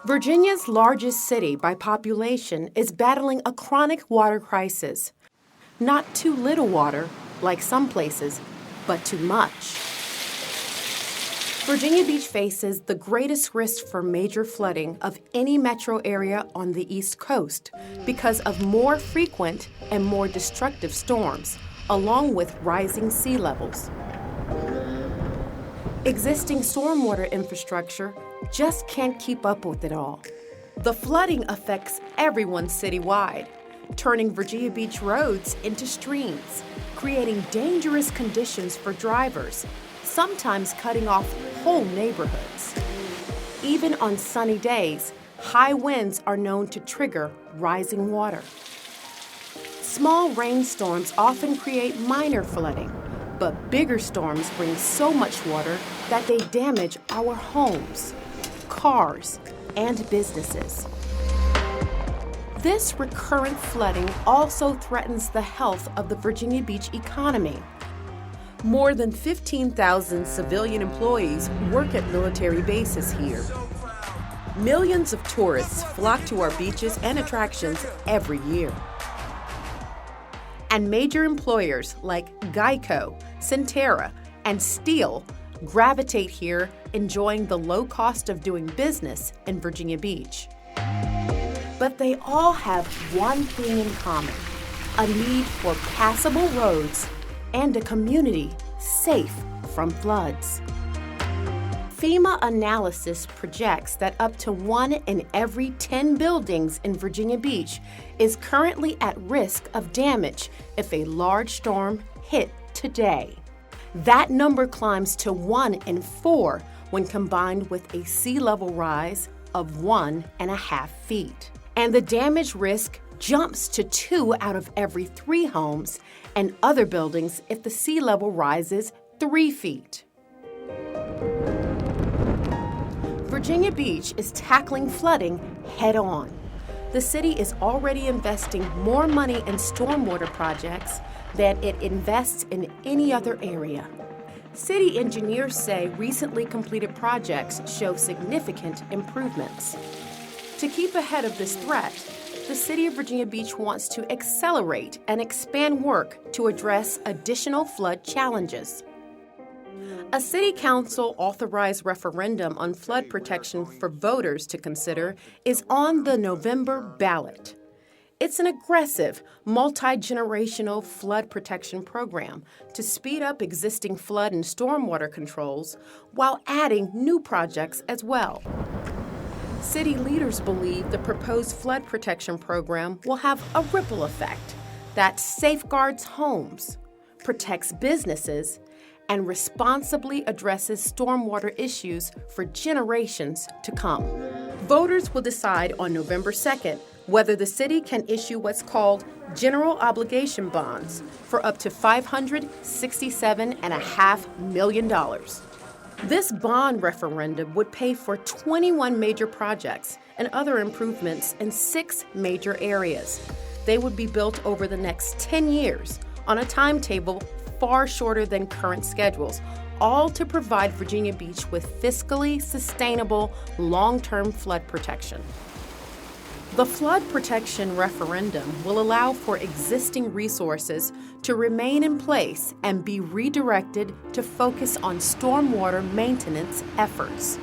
Virginia's largest city by population is battling a chronic water crisis. Not too little water, like some places, but too much. Virginia Beach faces the greatest risk for major flooding of any metro area on the East Coast because of more frequent and more destructive storms, along with rising sea levels. Existing stormwater infrastructure just can't keep up with it all. The flooding affects everyone citywide, turning Virginia Beach roads into streams, creating dangerous conditions for drivers, sometimes cutting off whole neighborhoods. Even on sunny days, high winds are known to trigger rising water. Small rainstorms often create minor flooding, but bigger storms bring so much water that they damage our homes, cars, and businesses. This recurrent flooding also threatens the health of the Virginia Beach economy. More than 15,000 civilian employees work at military bases here. Millions of tourists flock to our beaches and attractions every year. And major employers like Geico, Centerra, and Steel gravitate here, enjoying the low cost of doing business in Virginia Beach. But they all have one thing in common: a need for passable roads and a community safe from floods. FEMA analysis projects that up to 1 in every 10 buildings in Virginia Beach is currently at risk of damage if a large storm hit today. That number climbs to 1 in 4 when combined with a sea level rise of 1.5 feet. And the damage risk jumps to 2 out of every 3 homes and other buildings if the sea level rises 3 feet. Virginia Beach is tackling flooding head-on. The city is already investing more money in stormwater projects than it invests in any other area. City engineers say recently completed projects show significant improvements. To keep ahead of this threat, the City of Virginia Beach wants to accelerate and expand work to address additional flood challenges. A City Council authorized referendum on flood protection for voters to consider is on the November ballot. It's an aggressive, multi-generational flood protection program to speed up existing flood and stormwater controls while adding new projects as well. City leaders believe the proposed flood protection program will have a ripple effect that safeguards homes, protects businesses, and responsibly addresses stormwater issues for generations to come. Voters will decide on November 2nd whether the city can issue what's called general obligation bonds for up to $567.5 million. This bond referendum would pay for 21 major projects and other improvements in 6 major areas. They would be built over the next 10 years on a timetable far shorter than current schedules, all to provide Virginia Beach with fiscally sustainable long-term flood protection. The flood protection referendum will allow for existing resources to remain in place and be redirected to focus on stormwater maintenance efforts.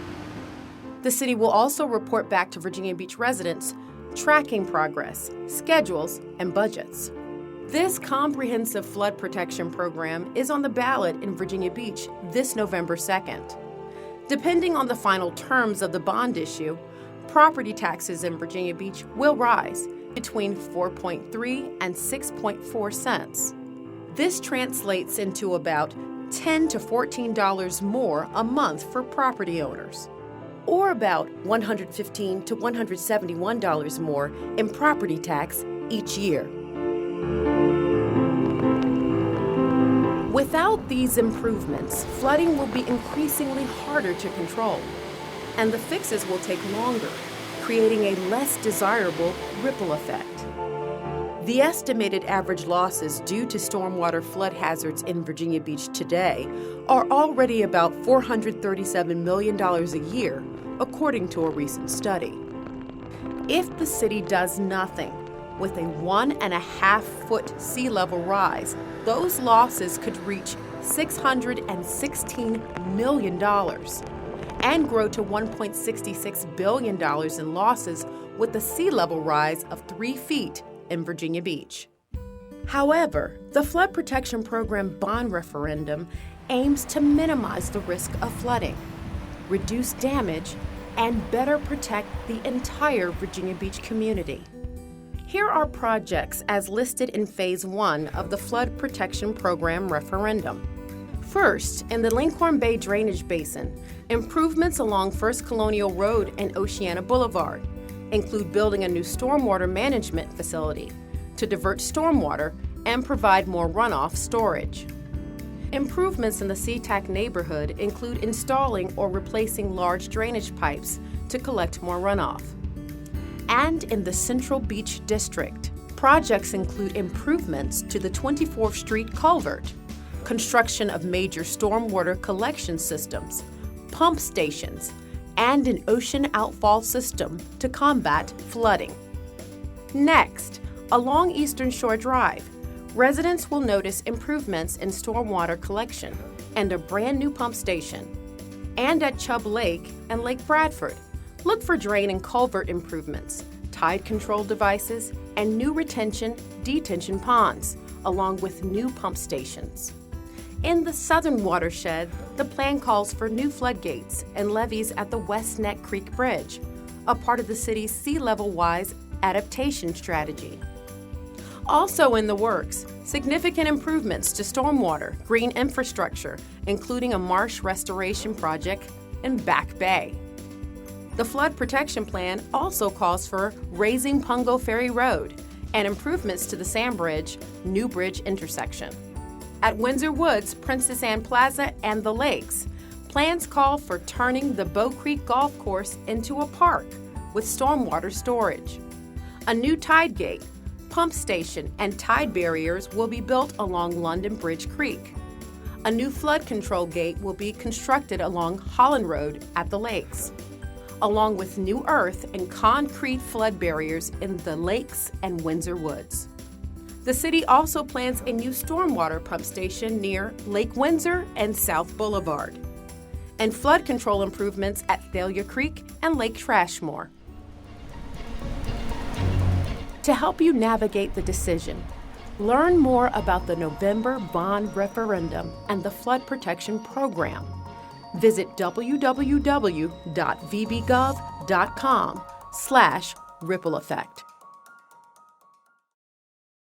The city will also report back to Virginia Beach residents, tracking progress, schedules, and budgets. This comprehensive flood protection program is on the ballot in Virginia Beach this November 2nd. Depending on the final terms of the bond issue, property taxes in Virginia Beach will rise between 4.3 and 6.4 cents. This translates into about $10 to $14 more a month for property owners, or about $115 to $171 more in property tax each year. Without these improvements, flooding will be increasingly harder to control, and the fixes will take longer, creating a less desirable ripple effect. The estimated average losses due to stormwater flood hazards in Virginia Beach today are already about $437 million a year, according to a recent study. If the city does nothing, with a 1.5-foot sea level rise, those losses could reach $616 million and grow to $1.66 billion in losses with a sea level rise of 3 feet in Virginia Beach. However, the Flood Protection Program bond referendum aims to minimize the risk of flooding, reduce damage, and better protect the entire Virginia Beach community. Here are projects as listed in Phase 1 of the Flood Protection Program referendum. First, in the Lincoln Bay Drainage Basin, improvements along First Colonial Road and Oceana Boulevard include building a new stormwater management facility to divert stormwater and provide more runoff storage. Improvements in the SeaTac neighborhood include installing or replacing large drainage pipes to collect more runoff. And in the Central Beach District, projects include improvements to the 24th Street culvert, construction of major stormwater collection systems, pump stations, and an ocean outfall system to combat flooding. Next, along Eastern Shore Drive, residents will notice improvements in stormwater collection and a brand new pump station. And at Chubb Lake and Lake Bradford, look for drain and culvert improvements, tide control devices, and new detention ponds, along with new pump stations. In the southern watershed, the plan calls for new floodgates and levees at the West Neck Creek Bridge, a part of the city's sea level-wise adaptation strategy. Also in the works, significant improvements to stormwater, green infrastructure, including a marsh restoration project in Back Bay. The Flood Protection Plan also calls for raising Pungo Ferry Road and improvements to the Sand Bridge, New Bridge intersection. At Windsor Woods, Princess Anne Plaza, and the Lakes, plans call for turning the Bow Creek Golf Course into a park with stormwater storage. A new tide gate, pump station, and tide barriers will be built along London Bridge Creek. A new flood control gate will be constructed along Holland Road at the Lakes, along with new earth and concrete flood barriers in the Lakes and Windsor Woods. The city also plans a new stormwater pump station near Lake Windsor and South Boulevard, and flood control improvements at Thalia Creek and Lake Trashmore. To help you navigate the decision, learn more about the November bond referendum and the Flood Protection Program. Visit www.vbgov.com/ripple effect.